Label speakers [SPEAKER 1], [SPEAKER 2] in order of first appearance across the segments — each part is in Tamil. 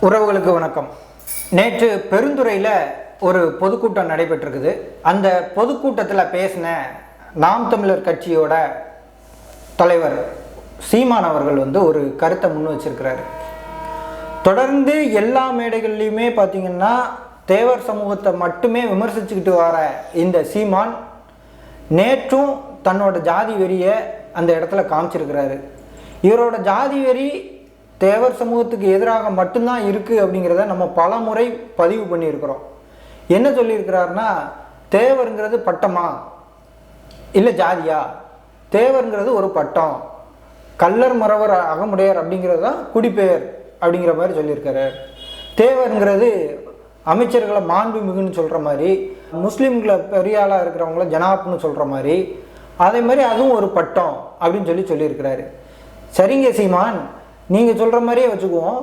[SPEAKER 1] உறவுகளுக்கு வணக்கம். நேற்று பெருந்துறையில் ஒரு பொதுக்கூட்டம் நடைபெற்றிருக்குது. அந்த பொதுக்கூட்டத்தில் பேசின நாம் தமிழர் கட்சியோட தலைவர் சீமான் அவர்கள் ஒரு கருத்தை முன் வச்சிருக்கிறாரு. தொடர்ந்து எல்லா மேடைகள்லையுமே பார்த்தீங்கன்னா தேவர் சமூகத்தை மட்டுமே விமர்சிச்சுக்கிட்டு வர இந்த சீமான் நேற்றும் தன்னோட ஜாதி வெறியை அந்த இடத்துல காமிச்சிருக்கிறாரு. இவரோட ஜாதி வெறி தேவர் சமூகத்துக்கு எதிராக மட்டும்தான் இருக்குது அப்படிங்கிறத நம்ம பல முறை பதிவு பண்ணியிருக்கிறோம். என்ன சொல்லியிருக்கிறாருன்னா, தேவருங்கிறது பட்டமா இல்லை ஜாதியா? தேவருங்கிறது ஒரு பட்டம், கள்ளர் மறவர் அகமுடையார் அப்படிங்கிறது தான் குடிப்பெயர் அப்படிங்கிற மாதிரி சொல்லியிருக்காரு. தேவருங்கிறது அமைச்சர்களை மாண்பு மிகுன்னு சொல்கிற மாதிரி, முஸ்லீம்களை பெரிய ஆளாக இருக்கிறவங்கள ஜனாப்னு சொல்கிற மாதிரி, அதே மாதிரி அதுவும் ஒரு பட்டம் அப்படின்னு சொல்லியிருக்கிறாரு. சரிங்க சீமான், நீங்கள் சொல்கிற மாதிரியே வச்சுக்குவோம்.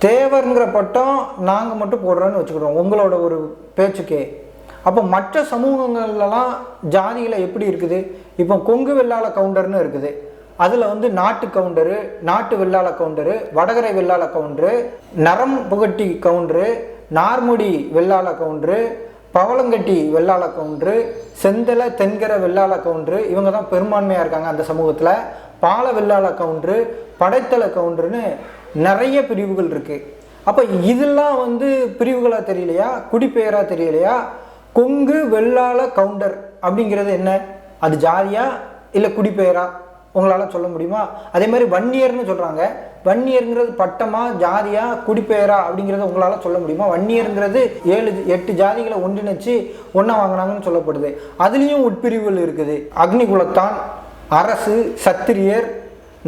[SPEAKER 1] தேவருங்கிற பட்டம் நாங்கள் மட்டும் போடுறோன்னு வச்சுக்கிறோம் உங்களோட ஒரு பேச்சுக்கே. அப்போ மற்ற சமூகங்கள்லாம் ஜாதிகளை எப்படி இருக்குது? இப்போ கொங்கு வெள்ளாள கவுண்டர்னு இருக்குது. அதில் நாட்டு கவுண்டரு, நாட்டு வெள்ளாள கவுண்டரு, வடகரை வெள்ளாள கவுண்டரு, நரம் புகட்டி கவுண்டரு, நார்முடி வெள்ளாள கவுண்டரு, பவளங்கட்டி வெள்ளாள கவுண்டரு, செந்தலை தென்கரை வெள்ளாள கவுண்டரு, இவங்க தான் பெரும்பான்மையாக இருக்காங்க அந்த சமூகத்தில். பால வெள்ளாள கவுண்டரு, படைத்தலை கவுண்டருன்னு நிறைய பிரிவுகள் இருக்குது. அப்போ இதெல்லாம் பிரிவுகளாக தெரியலையா, குடிப்பெயராக தெரியலையா? கொங்கு வெள்ளாள கவுண்டர் அப்படிங்கிறது என்ன? அது ஜாதியா இல்லை குடிப்பெயரா? உங்களால் சொல்ல முடியுமா? அதே மாதிரி வன்னியர்னு சொல்கிறாங்க. வன்னியருங்கிறது பட்டமா, ஜாதியா, குடிப்பெயரா அப்படிங்கிறத உங்களால் சொல்ல முடியுமா? வன்னியருங்கிறது 7-8 ஜாதிகளை ஒன்றிணைச்சு ஒன்றா வாங்கினாங்கன்னு சொல்லப்படுது. அதுலேயும் உட்பிரிவுகள் இருக்குது. அக்னிகுலத்தான், அரசு, சத்திரியர்,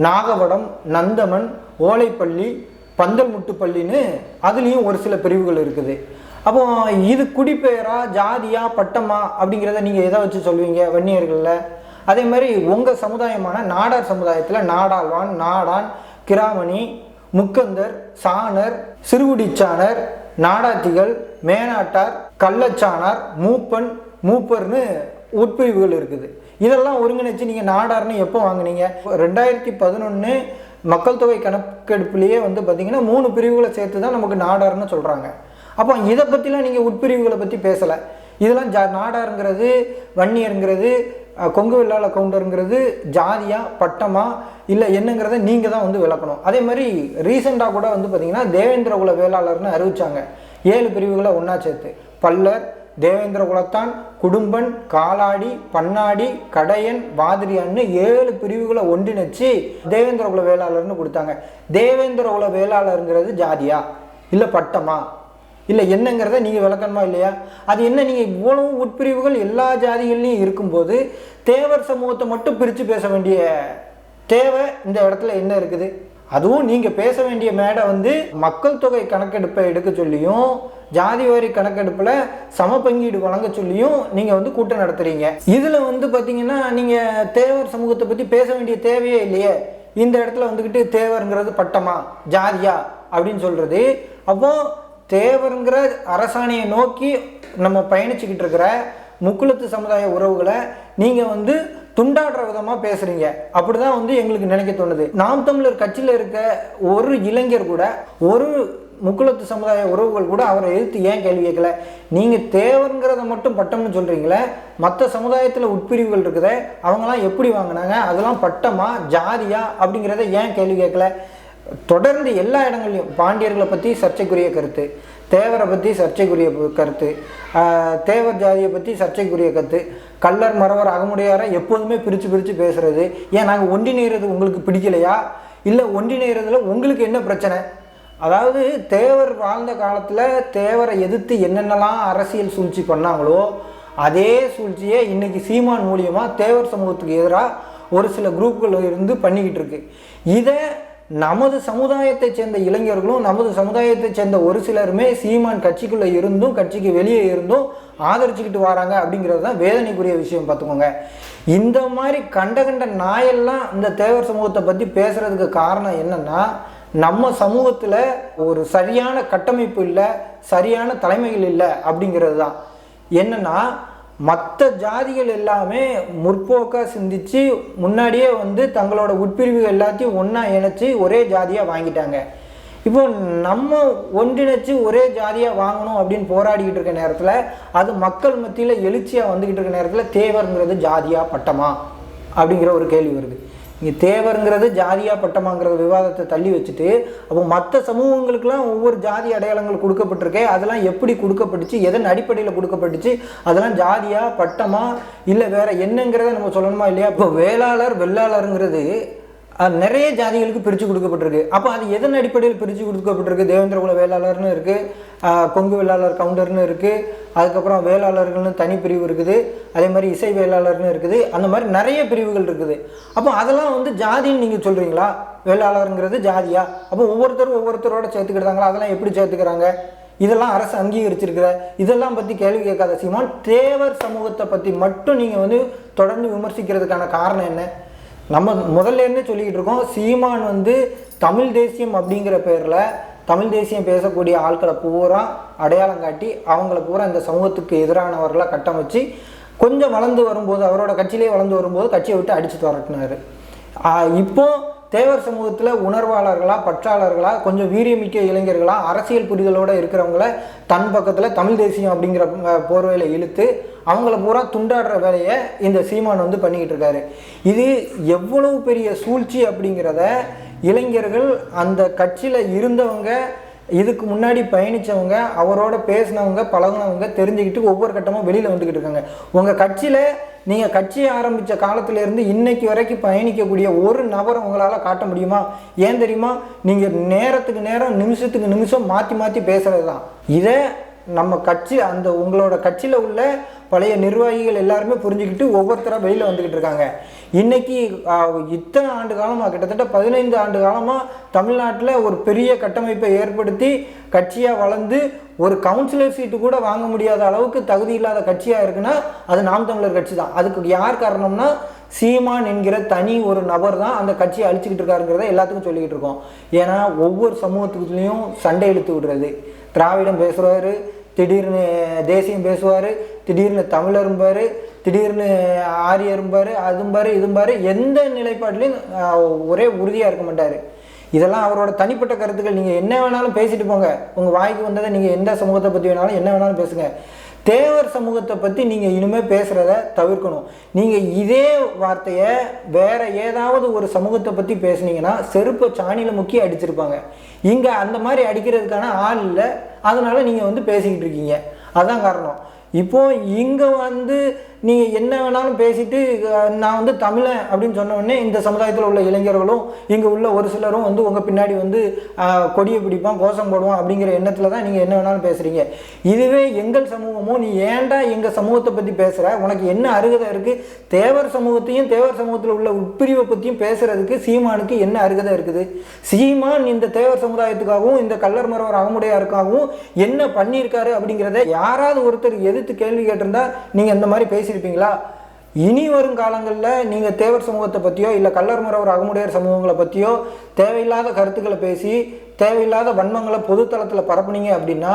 [SPEAKER 1] நாகவடம், நந்தமன், ஓலைப்பள்ளி, பந்தல்முட்டுப்பள்ளின்னு அதுலேயும் ஒரு சில பிரிவுகள் இருக்குது. அப்போ இது குடிப்பெயரா, ஜாதியா, பட்டமா அப்படிங்கிறத நீங்கள் எதை வச்சு சொல்லுவீங்க வன்னியர்களில்? அதே மாதிரி உங்கள் சமுதாயமான நாடார் சமுதாயத்தில் நாடாழ்வான், நாடான், கிராமணி, முக்கந்தர், சாணர், சிறுகுடிச்சாணர், நாடாத்திகள், மேனாட்டார், கள்ளச்சாணார், மூப்பன், மூப்பர்னு உட்பிரிவுகள் இருக்குது. இதெல்லாம் ஒருங்கிணைச்சு நீங்கள் நாடார்னு எப்போ வாங்கினீங்க? 2011 மக்கள் தொகை கணக்கெடுப்புலேயே பார்த்தீங்கன்னா 3 பிரிவுகளை சேர்த்து தான் நமக்கு நாடார்னு சொல்கிறாங்க. அப்போ இதை பற்றிலாம் நீங்கள் உட்பிரிவுகளை பற்றி பேசலை. இதெல்லாம் நாடாருங்கிறது, வன்னியருங்கிறது, கொங்கு வெள்ளாள கவுண்டருங்கிறது ஜாதியா, பட்டமா இல்லை என்னங்கிறத நீங்கள் தான் விளக்கணும். அதே மாதிரி ரீசெண்டாக கூட பார்த்தீங்கன்னா தேவேந்திர குல வேளாளர்னு அறிவிச்சாங்க. 7 பிரிவுகளை ஒன்றா சேர்த்து பல்லர், தேவேந்திர குலத்தான், குடும்பன், காலாடி, பன்னாடி, கடையன், வாதிரியான்னு 7 பிரிவுகளை ஒன்றிணைச்சு தேவேந்திர குல வேளாளர்னு கொடுத்தாங்க. தேவேந்திர குல வேளாளருங்கிறது ஜாதியா இல்லை பட்டமா இல்லை என்னங்கிறத நீங்கள் விளக்கணுமா இல்லையா? அது என்ன, நீங்கள் இவ்வளவு உட்பிரிவுகள் எல்லா ஜாதிகள்லையும் இருக்கும்போது தேவர் சமூகத்தை மட்டும் பிரித்து பேச வேண்டிய தேவை இந்த இடத்துல என்ன இருக்குது? அதுவும் நீங்கள் பேச வேண்டிய மேடை மக்கள் தொகை கணக்கெடுப்பை எடுக்க சொல்லியும், ஜாதி வாரி கணக்கெடுப்பில் சம பங்கீடு வழங்க சொல்லியும் நீங்கள் கூட்டம் நடத்துகிறீங்க. இதில் பார்த்தீங்கன்னா நீங்கள் தேவர் சமூகத்தை பற்றி பேச வேண்டிய தேவையே இல்லையே. இந்த இடத்துல தேவருங்கிறது பட்டமா, ஜாதியா அப்படின்னு சொல்கிறது. அப்போது தேவருங்கிற அரசாணையை நோக்கி நம்ம பயணிச்சுக்கிட்டு இருக்கிற முக்குளத்து சமுதாய உறவுகளை நீங்கள் துண்டாடுற விதமாக பேசுகிறீங்க. அப்படி தான் எங்களுக்கு நினைக்க தோணுது. நாம் தமிழர் கட்சியில் இருக்க ஒரு இளைஞர் கூட, ஒரு முக்குளத்து சமுதாய உறவுகள் கூட அவரை எதிர்த்து ஏன் கேள்வி கேட்கல? நீங்கள் தேவருங்கிறத மட்டும் பட்டம்னு சொல்கிறீங்களே, மற்ற சமுதாயத்தில் உட்பிரிவுகள் இருக்குதே, அவங்களாம் எப்படி வாங்கினாங்க? அதெல்லாம் பட்டமா, ஜாதியா அப்படிங்கிறத ஏன் கேள்வி கேட்கல? தொடர்ந்து எல்லா இடங்கள்லையும் பாண்டியர்களை பற்றி சர்ச்சைக்குரிய கருத்து, தேவரை பற்றி சர்ச்சைக்குரிய கருத்து, தேவர் ஜாதியை பற்றி சர்ச்சைக்குரிய கருத்து, கள்ளர் மறவர் அகமுடையாரை எப்போதுமே பிரித்து பேசுகிறது. ஏன் நாங்கள் ஒன்றிணைகிறது உங்களுக்கு பிடிக்கலையா? இல்லை ஒன்றிணைகிறதுல உங்களுக்கு என்ன பிரச்சனை? அதாவது தேவர் வாழ்ந்த காலத்தில் தேவரை எதிர்த்து என்னென்னலாம் அரசியல் சூழ்ச்சி பண்ணாங்களோ அதே சூழ்ச்சியை இன்றைக்கி சீமான் மூலியமாக தேவர் சமூகத்துக்கு எதிராக ஒரு சில குரூப்புகள் இருந்து பண்ணிக்கிட்டு இருக்கு. இதை நமது சமுதாயத்தை சேர்ந்த இளைஞர்களும், நமது சமுதாயத்தை சேர்ந்த ஒரு சிலருமே சீமான் கட்சிக்குள்ளே இருந்தும் கட்சிக்கு வெளியே இருந்தும் ஆதரிச்சுக்கிட்டு வராங்க அப்படிங்கிறது தான் வேதனைக்குரிய விஷயம். பார்த்துக்கோங்க. இந்த மாதிரி கண்ட நாயெல்லாம் இந்த தேவர் சமூகத்தை பற்றி பேசுகிறதுக்கு காரணம் என்னென்னா, நம்ம சமூகத்தில் ஒரு சரியான கட்டமைப்பு இல்லை, சரியான தலைமைகள் இல்லை அப்படிங்கிறது தான். என்னென்னா, மற்ற ஜாதிகள் எல்லாமே முற்போக்காக சிந்திச்சு முன்னாடியே தங்களோட உட்பிரிவுகள் எல்லாத்தையும் ஒன்றா இணைச்சி ஒரே ஜாதியாக வாங்கிட்டாங்க. இப்போ நம்ம ஒன்றிணைச்சு ஒரே ஜாதியாக வாங்கணும் அப்படின்னு போராடிக்கிட்டு இருக்க நேரத்தில், அது மக்கள் மத்தியில் எழுச்சியாக வந்துக்கிட்டு இருக்க நேரத்தில் தேவருங்கிறது ஜாதியா பட்டமா அப்படிங்கிற ஒரு கேள்வி வருது. இங்கே தேவருங்கிறது ஜாதியா பட்டமாங்கிற விவாதத்தை தள்ளி வச்சுட்டு, அப்போ மற்ற சமூகங்களுக்கெல்லாம் ஒவ்வொரு ஜாதி அடையாளங்கள் கொடுக்கப்பட்டிருக்கே, அதெல்லாம் எப்படி கொடுக்கப்பட்டுச்சு, எதன் அடிப்படையில் கொடுக்கப்பட்டுச்சு, அதெல்லாம் ஜாதியா பட்டமா இல்லை வேற என்னங்கிறத நம்ம சொல்லணுமா இல்லையா? இப்போ வேளாளர் வெள்ளாளருங்கிறது நிறைய ஜாதிகளுக்கு பிரித்து கொடுக்கப்பட்டிருக்கு. அப்போ அது எதன் அடிப்படையில் பிரித்து கொடுக்கப்பட்டிருக்கு? தேவேந்திரகுல வேளாளர்னு இருக்குது, கொங்கு வேளாளர் கவுண்டர்னு இருக்குது, அதுக்கப்புறம் வேளாளர்கள்னு தனி பிரிவு இருக்குது, அதே மாதிரி இசை வேளாளர்னு இருக்குது, அந்த மாதிரி நிறைய பிரிவுகள் இருக்குது. அப்போ அதெல்லாம் வந்து ஜாதின்னு நீங்கள் சொல்கிறீங்களா? வேளாளருங்கிறது ஜாதியா? அப்போ ஒவ்வொருத்தரோட சேர்த்துக்கிட்டாங்களா? அதெல்லாம் எப்படி சேர்த்துக்கிறாங்க? இதெல்லாம் அரசு அங்கீகரிச்சிருக்கிற இதெல்லாம் பற்றி கேள்வி கேட்காத சீமான் தேவர் சமூகத்தை பற்றி மட்டும் நீங்கள் வந்து தொடர்ந்து விமர்சிக்கிறதுக்கான காரணம் என்ன? நம்ம முதல்ல என்ன சொல்லிக்கிட்டு இருக்கோம், சீமான் வந்து தமிழ் தேசியம் அப்படிங்கிற பேரில் தமிழ் தேசியம் பேசக்கூடிய ஆட்களை பூரா அடையாளம் காட்டி அவங்கள பூரா இந்த சமூகத்துக்கு எதிரானவர்களாக கட்டமைச்சு கொஞ்சம் வளர்ந்து வரும்போது, அவரோட கட்சியிலே வளர்ந்து வரும்போது கட்சியை விட்டு அடித்து வரட்டினார். இப்போ தேவர் சமூகத்தில் உணர்வாளர்களா பற்றாளர்களா கொஞ்சம் வீரியமிக்க இளைஞர்களா அரசியல் புரிதலோடு இருக்கிறவங்கள தன் பக்கத்தில் தமிழ் தேசியம் அப்படிங்கிற போர்வையில் இழுத்து அவங்கள பூரா துண்டாடுற வேலையை இந்த சீமான் வந்து பண்ணிக்கிட்டு இருக்காரு. இது எவ்வளவு பெரிய சூழ்ச்சி அப்படிங்கிறத இளைஞர்கள், அந்த கட்சியில் இருந்தவங்க, இதுக்கு முன்னாடி பயணித்தவங்க, அவரோட பேசினவங்க பழகினவங்க தெரிஞ்சுக்கிட்டு ஒவ்வொரு கட்டமும் வெளியில் வந்துக்கிட்டு இருக்காங்க. உங்கள் கட்சியில் நீங்கள் கட்சியை ஆரம்பித்த காலத்திலேருந்து இன்னைக்கு வரைக்கும் பயணிக்கக்கூடிய ஒரு நபரை உங்களால் காட்ட முடியுமா? ஏன் தெரியுமா? நீங்கள் நேரத்துக்கு நேரம் நிமிஷத்துக்கு நிமிஷம் மாற்றி மாற்றி பேசுகிறது தான். இதை நம்ம கட்சி, அந்த உங்களோட கட்சியில் உள்ள பழைய நிர்வாகிகள் எல்லாருமே புரிஞ்சுக்கிட்டு ஒவ்வொருத்தராக வெளியில் வந்துக்கிட்டு இருக்காங்க. இன்றைக்கி இத்தனை ஆண்டு காலமாக, கிட்டத்தட்ட 15 ஆண்டு காலமாக தமிழ்நாட்டில் ஒரு பெரிய கட்டமைப்பை ஏற்படுத்தி கட்சியாக வளர்ந்து ஒரு கவுன்சிலர் சீட்டு கூட வாங்க முடியாத அளவுக்கு தகுதி இல்லாத கட்சியாக இருக்குன்னா அது நாம் தமிழர் கட்சி தான். அதுக்கு யார் காரணம்னா சீமான் என்கிற தனி ஒரு நபர் தான் அந்த கட்சியை அழிச்சிக்கிட்டு இருக்காருங்கிறத எல்லாத்துக்கும் சொல்லிக்கிட்டு இருக்கோம். ஏன்னா ஒவ்வொரு சமூகத்துக்குள்ளேயும் சண்டை இழுத்து விடுறது. திராவிடம் பேசுவார், திடீர்னு தேசியம் பேசுவார், திடீர்னு தமிழரும்பார், திடீர்னு ஆரியரும்பார், அதும்பார் இதும்பார், எந்த நிலைப்பாட்டிலையும் ஒரே உறுதியாக இருக்க மாட்டார். இதெல்லாம் அவரோட தனிப்பட்ட கருத்துக்கள். நீங்கள் என்ன வேணாலும் பேசிட்டு போங்க, உங்கள் வாய்க்கு வந்ததை நீங்கள் எந்த சமூகத்தை பற்றி வேணாலும் என்ன வேணாலும் பேசுங்க. தேவர் சமூகத்தை பற்றி நீங்கள் இனிமேல் பேசுகிறத தவிர்க்கணும். நீங்கள் இதே வார்த்தையை வேறு ஏதாவது ஒரு சமூகத்தை பற்றி பேசுனீங்கன்னா செருப்பை சாணியில் முக்கி அடிச்சிருப்பாங்க. இங்கே அந்த மாதிரி அடிக்கிறதுக்கான ஆள் இல்லை, அதனால் நீங்கள் வந்து பேசிக்கிட்டு இருக்கீங்க. அதுதான் காரணம். இப்போது இங்கே வந்து நீங்கள் என்ன வேணாலும் பேசிட்டு நான் வந்து தமிழன் அப்படின்னு சொன்னோடனே இந்த சமுதாயத்தில் உள்ள இளைஞர்களும் இங்கே உள்ள ஒரு சிலரும் வந்து உங்கள் பின்னாடி வந்து கொடியை பிடிப்பான், கோஷம் போடுவான் அப்படிங்கிற எண்ணத்தில் தான் நீங்கள் என்ன வேணாலும் பேசுகிறீங்க. இதுவே எங்கள் சமூகமும், நீ ஏன்டா எங்கள் சமூகத்தை பற்றி பேசுகிற, உனக்கு என்ன அருகதை இருக்குது? தேவர் சமூகத்தையும் தேவர் சமூகத்தில் உள்ள உட்பிரிவை பற்றியும் பேசுகிறதுக்கு சீமானுக்கு என்ன அருகதை இருக்குது? சீமான் இந்த தேவர் சமுதாயத்துக்காகவும் இந்த கள்ளர் மறவர் அகமுடையாருக்காகவும் என்ன பண்ணியிருக்காரு அப்படிங்கிறத யாராவது ஒருத்தர் எதிர்த்து கேள்வி கேட்டிருந்தா நீங்கள் இந்த மாதிரி பேசியிருப்பீங்களா? இனி வரும் காலங்களில் நீங்கள் தேவர் சமூகத்தை பற்றியோ இல்லை கள்ளர் மறவர் அகமுடையார் சமூகங்களை பற்றியோ தேவையில்லாத கருத்துக்களை பேசி தேவையில்லாத வன்மங்களை பொதுத்தளத்தில் பரப்புனீங்க அப்படின்னா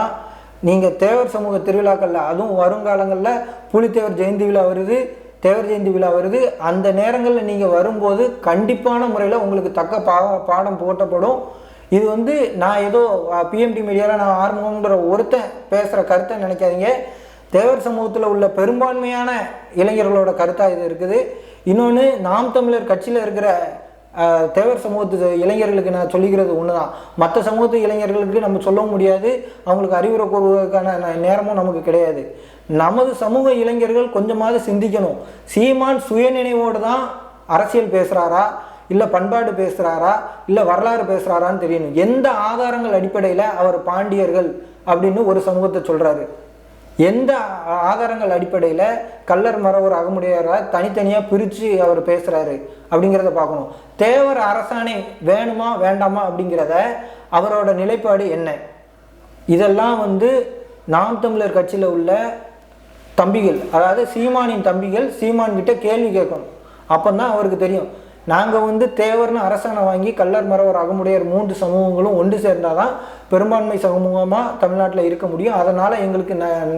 [SPEAKER 1] நீங்கள் தேவர் சமூக திருவிழாக்களில், அதுவும் வருங்காலங்களில் புலித்தேவர் ஜெயந்தி விழா வருது, தேவர் ஜெயந்தி விழா வருது, அந்த நேரங்களில் நீங்கள் வரும்போது கண்டிப்பான முறையில் உங்களுக்கு தக்க பாடம் போட்டப்படும். இது வந்து நான் ஏதோ பிஎம்டி மீடியாவில் நான் ஆர்வம்ன்ற ஒருத்தன் பேசுகிற கருத்தை நினைக்காதீங்க. தேவர் சமூகத்தில் உள்ள பெரும்பான்மையான இளைஞர்களோட கருத்தாக இது இருக்குது. இன்னொன்று, நாம் தமிழர் கட்சியில் இருக்கிற தேவர் சமூகத்து இளைஞர்களுக்கு நான் சொல்லிக்கிறது ஒன்று தான். மற்ற சமூகத்து இளைஞர்களுக்கு நம்ம சொல்லவும் முடியாது, அவங்களுக்கு அறிவுரை கூறுவதற்கான நேரமும் நமக்கு கிடையாது. நமது சமூக இளைஞர்கள் கொஞ்சமாவது சிந்திக்கணும். சீமான் சுயநினைவோடு தான் அரசியல் பேசுகிறாரா, இல்லை பண்பாடு பேசுகிறாரா, இல்லை வரலாறு பேசுகிறாரான்னு தெரியணும். எந்த ஆதாரங்கள் அடிப்படையில் அவர் பாண்டியர்கள் அப்படின்னு ஒரு சமூகத்தை சொல்கிறாரு, எந்த ஆதாரங்கள் அடிப்படையில் கள்ளர் மறவர் அகமுடையாரா தனித்தனியாக பிரித்து அவர் பேசுகிறாரு அப்படிங்கிறத பார்க்கணும். தேவர் அரசாணை வேணுமா வேண்டாமா அப்படிங்கிறத அவரோட நிலைப்பாடு என்ன, இதெல்லாம் வந்து நாம் தமிழர் கட்சியில் உள்ள தம்பிகள், அதாவது சீமானின் தம்பிகள் சீமான்கிட்ட கேள்வி கேட்கணும். அப்போ தான் அவருக்கு தெரியும். நாங்கள் வந்து தேவர்னு அரசாணை வாங்கி கள்ளர் மறவர் அகமுடையார் 3 சமூகங்களும் ஒன்று சேர்ந்தால் தான் பெரும்பான்மை சமூகமாக தமிழ்நாட்டில் இருக்க முடியும். அதனால் எங்களுக்கு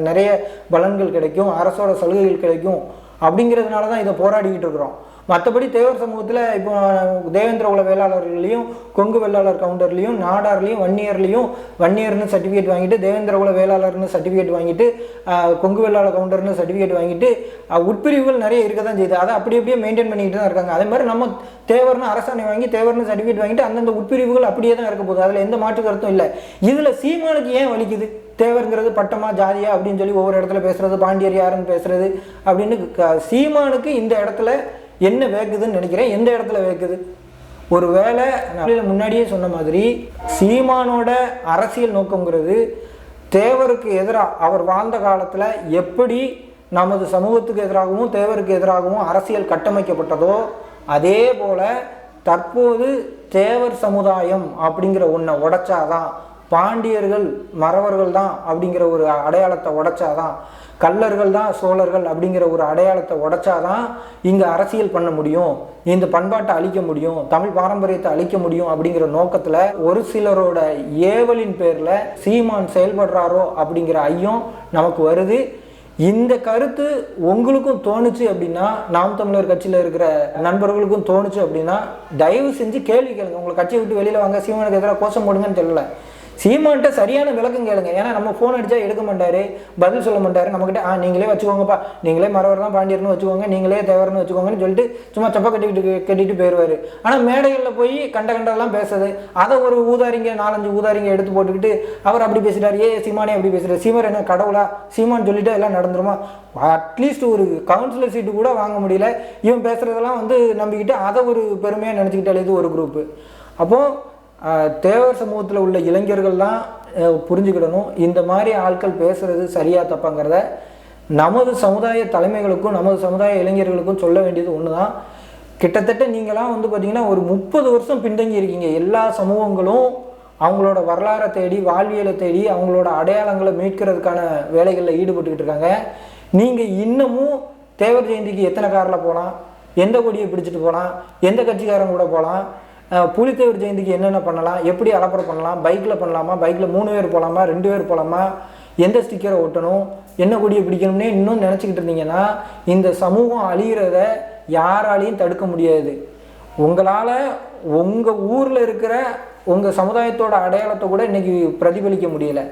[SPEAKER 1] நிறைய பலன்கள் கிடைக்கும், அரசோட சலுகைகள் கிடைக்கும். அப்படிங்கிறதுனால தான் இதை போராடிக்கிட்டு இருக்கிறோம். மற்றபடி தேவர் சமூகத்தில் இப்போ தேவேந்திர குல வேளாளர்களையும் கொங்கு வெள்ளாளர் கவுண்டர்லையும் நாடார்லையும் வன்னியர்னு சர்டிஃபிகேட் வாங்கிட்டு தேவேந்திர குல வேளாளர்னு சர்டிஃபிகேட் வாங்கிட்டு கொங்கு வெள்ளாளர் கவுண்டர்னு சர்டிஃபிகேட் வாங்கிட்டு உட்பிரிவுகள் நிறைய இருக்க தான் செய்யுது. அதை அப்படியே மெயின்டைன் பண்ணிட்டு தான் இருக்காங்க. அதே மாதிரி நம்ம தேவர்னு அரசாணை வாங்கி தேவர்னு சர்டிஃபிகேட் வாங்கிட்டு அந்தந்த உட்பிரிவுகள் அப்படியே தான் இருக்க போகுது. அதில் எந்த மாற்று கருத்தும் இல்லை. இதில் சீமானுக்கு ஏன் வலிக்குது? தேவருங்கிறது பட்டமா ஜாதியா அப்படின்னு சொல்லி ஒவ்வொரு இடத்துல பேசுறது, பாண்டியர் யாருன்னு பேசுறது அப்படின்னு சீமானுக்கு இந்த இடத்துல என்ன வேக்குதுன்னு நினைக்கிறேன். எந்த இடத்துல வேக்குது? ஒரு வேளை முன்னாடியே சொன்ன மாதிரி சீமானோட அரசியல் நோக்கங்கிறது தேவருக்கு எதிராக அவர் வாழ்ந்த காலத்தில் எப்படி நமது சமூகத்துக்கு எதிராகவும் தேவருக்கு எதிராகவும் அரசியல் கட்டமைக்கப்பட்டதோ அதே போல தற்போது தேவர் சமுதாயம் அப்படிங்கிற ஒன்றை உடைச்சாதான், பாண்டியர்கள் மறவர்கள் தான் அப்படிங்கிற ஒரு அடையாளத்தை உடைச்சாதான், கள்ளர்கள் தான் சோழர்கள் அப்படிங்கிற ஒரு அடையாளத்தை உடைச்சாதான் இங்கே அரசியல் பண்ண முடியும், இந்த பண்பாட்டை அழிக்க முடியும், தமிழ் பாரம்பரியத்தை அழிக்க முடியும் அப்படிங்கிற நோக்கத்தில் ஒரு சிலரோட ஏவலின் பேரில் சீமான் செயல்படுறாரோ அப்படிங்கிற ஐயம் நமக்கு வருது. இந்த கருத்து உங்களுக்கும் தோணுச்சு அப்படின்னா, நாம் தமிழர் கட்சியில் இருக்கிற நண்பர்களுக்கும் தோணுச்சு அப்படின்னா தயவு செஞ்சு கேள்வி கேளுங்க. உங்களை கட்சியை விட்டு வெளியில் வாங்க, சீமானுக்கு எதிராக கோஷம் போடுங்கன்னு தெரியல. சீமான்ட்ட சரியான விளக்கம் கேளுங்க. ஏன்னா நம்ம ஃபோன் அடித்தா எடுக்க மாட்டார், பதில் சொல்ல மாட்டார். நம்மக்கிட்ட நீங்களே வச்சுக்கோங்கப்பா, நீங்களே மறவர் தான் பாண்டியர்னு வச்சுக்கோங்க, நீங்களே தேவர்னு வச்சுக்கோங்கன்னு சொல்லிட்டு சும்மா சப்பா கட்டிட்டு போயிடுவார். ஆனால் மேடைகளில் போய் கண்டதெல்லாம் பேசுறது, அதை ஒரு ஊதாரிங்க 4-5 ஊதாரிங்க எடுத்து போட்டுக்கிட்டு அவர் அப்படி பேசுகிறார், சீமானே அப்படி பேசுகிறார், சீமான் என்ன கடவுளா, சீமான் சொல்லிட்டு எல்லாம் நடந்துருமா? அட்லீஸ்ட் ஒரு கவுன்சிலர் சீட்டு கூட வாங்க முடியல. இவன் பேசுகிறதெல்லாம் நம்பிக்கிட்டு அதை ஒரு பெருமையாக நினச்சிக்கிட்டாலே இது ஒரு குரூப்பு. அப்போது தேவர் சமூகத்தில் உள்ள இளைஞர்கள் தான் புரிஞ்சுக்கிடணும், இந்த மாதிரி ஆட்கள் பேசுகிறது சரியா தப்பாங்கிறத. நமது சமுதாய தலைமைகளுக்கும் நமது சமுதாய இளைஞர்களுக்கும் சொல்ல வேண்டியது ஒன்று தான். கிட்டத்தட்ட நீங்களாம் பார்த்திங்கன்னா ஒரு 30 வருஷம் பின்தங்கி இருக்கீங்க. எல்லா சமூகங்களும் அவங்களோட வரலாறை தேடி, வாழ்வியலை தேடி, அவங்களோட அடையாளங்களை மீட்கிறதுக்கான வேலைகளில் ஈடுபட்டுக்கிட்டு இருக்காங்க. நீங்கள் இன்னமும் தேவர் ஜெயந்திக்கு எத்தனை காரில் போகலாம், எந்த கொடியை பிடிச்சிட்டு போகலாம், எந்த கட்சிக்காரங்க கூட போகலாம், புலித்தேவர் ஜெயந்திக்கு என்னென்ன பண்ணலாம், எப்படி அலப்பறை பண்ணலாம், பைக்கில் பண்ணலாமா, பைக்கில் 3 பேர் போகலாமா, 2 பேர் போகலாமா, எந்த ஸ்டிக்கரை ஒட்டணும், என்ன கொடியை பிடிக்கணும்னே இன்னும் நினச்சிக்கிட்டு இருந்தீங்கன்னா இந்த சமூகம் அழிகிறத யாராலையும் தடுக்க முடியாது. உங்களால் உங்கள் ஊரில் இருக்கிற உங்கள் சமுதாயத்தோட அடையாளத்தை கூட இன்றைக்கி பிரதிபலிக்க முடியலை.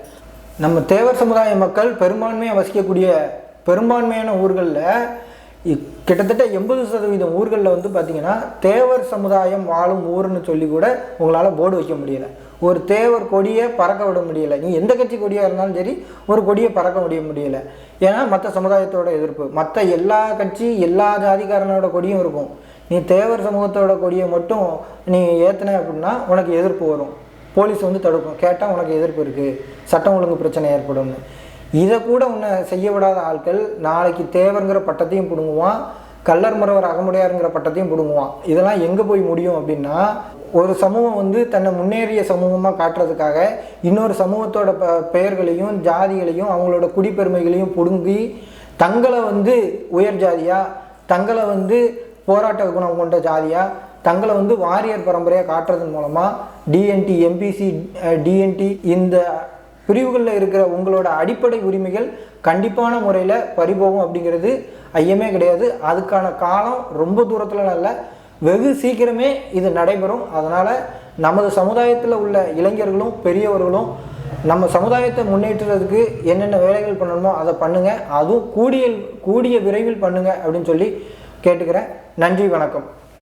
[SPEAKER 1] நம்ம தேவர் சமுதாய மக்கள் பெரும்பான்மையாக வசிக்கக்கூடிய பெரும்பான்மையான ஊர்களில் கிட்டத்தட்ட 80% ஊர்களில் பார்த்திங்கன்னா தேவர் சமுதாயம் வாழும் ஊர்னு சொல்லி கூட உங்களால் போர்டு வைக்க முடியலை. ஒரு தேவர் கொடியை பறக்க விட முடியலை. நீ எந்த கட்சி கொடியாக இருந்தாலும் சரி ஒரு கொடியை பறக்க முடியலை. ஏன்னா மற்ற சமுதாயத்தோட எதிர்ப்பு. மற்ற எல்லா கட்சி எல்லா ஜாதிக்காரனோட கொடியும் இருக்கும். நீ தேவர் சமூகத்தோட கொடியை மட்டும் நீ ஏற்றின அப்படின்னா உனக்கு எதிர்ப்பு வரும். போலீஸ் தடுக்கும், கேட்டால் உனக்கு எதிர்ப்பு இருக்குது, சட்டம் ஒழுங்கு பிரச்சனை ஏற்படும்னு. இதை கூட உன்னை செய்ய விடாத ஆட்கள் நாளைக்கு தேவருங்கிற பட்டத்தையும் பிடுங்குவான், கள்ளர் மறவர் அகமுடையாருங்கிற பட்டத்தையும் பிடுங்குவான். இதெல்லாம் எங்கே போய் முடியும் அப்படின்னா, ஒரு சமூகம் தன்னை முன்னேறிய சமூகமாக காட்டுறதுக்காக இன்னொரு சமூகத்தோட பெயர்களையும் ஜாதிகளையும் அவங்களோட குடிப்பெருமைகளையும் பிடுங்கி தங்களை உயர் ஜாதியாக, தங்களை போராட்ட குணம் கொண்ட ஜாதியாக, தங்களை வாரியர் பரம்பரையாக காட்டுறதன் மூலமாக டிஎன்டி, எம்பிசி, டிஎன்டி இந்த பிரிவுகளில் இருக்கிற உங்களோட அடிப்படை உரிமைகள் கண்டிப்பான முறையில் பறிபோகும் அப்படிங்கிறது ஐயமே கிடையாது. அதுக்கான காலம் ரொம்ப தூரத்தில் இல்லை, வெகு சீக்கிரமே இது நடைபெறும். அதனால் நமது சமுதாயத்தில் உள்ள இளைஞர்களும் பெரியவர்களும் நம்ம சமுதாயத்தை முன்னேற்றுறதுக்கு என்னென்ன வேலைகள் பண்ணணுமோ அதை பண்ணுங்கள். அதுவும் கூடிய விரைவில் பண்ணுங்கள் அப்படின்னு சொல்லி கேட்டுக்கிறேன். நன்றி, வணக்கம்.